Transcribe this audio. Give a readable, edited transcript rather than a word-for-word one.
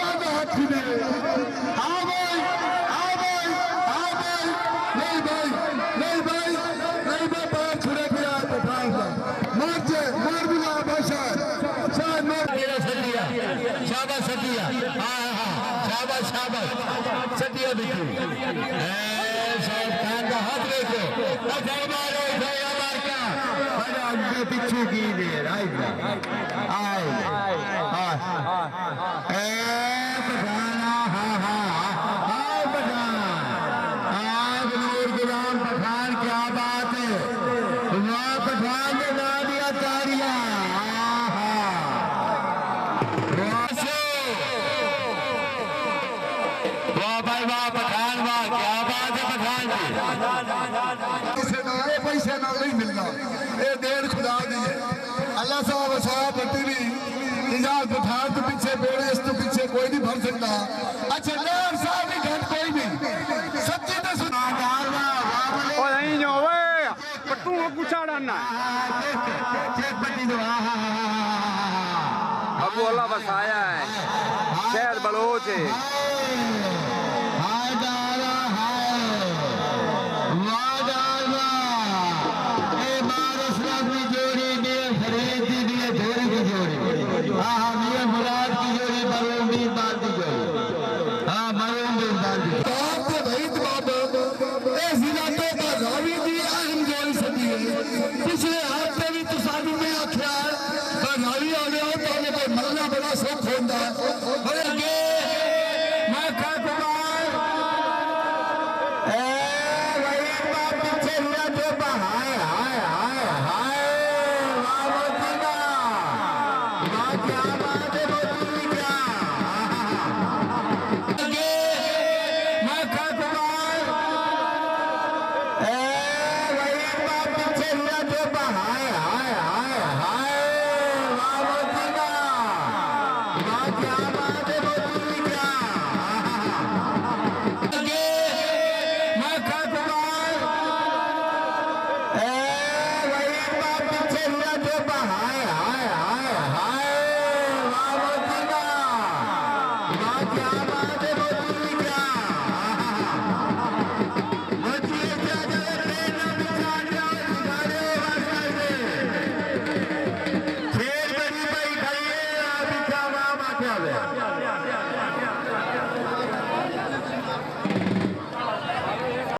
बात हाथी ने हाँ भाई हाँ भाई हाँ भाई नहीं भाई नहीं भाई नहीं भाई पैर छुड़े पे यार पठान का मार दिया भाषा शायद मार तेरा सटिया शाबाश सटिया हाँ हाँ शाबाश शाबाश सटिया बिल्कुल शायद खान का हाथ देखो पीछे की देर आई पठाना हाँ हाँ हाँ पठान आज नूर गुलाम पठान क्या बात है वाह पठान ने ना दिया तारिया वाह भाई वाह पठान वाह क्या बात है पठान जी पैसे ना नहीं मिलना ये देर खुदा दी है अल्लाह साहब साहब बटी भी इजाज पठान तो पीछे बेड़े इस तो पीछे कोई नहीं भर सकता अच्छा लेर साहब भी घट कोई नहीं सच्ची तो सुना ओ नहीं जो वे पट्टू को पूछा डालना अब वो अल्लाह बस आया है शहर बलोच है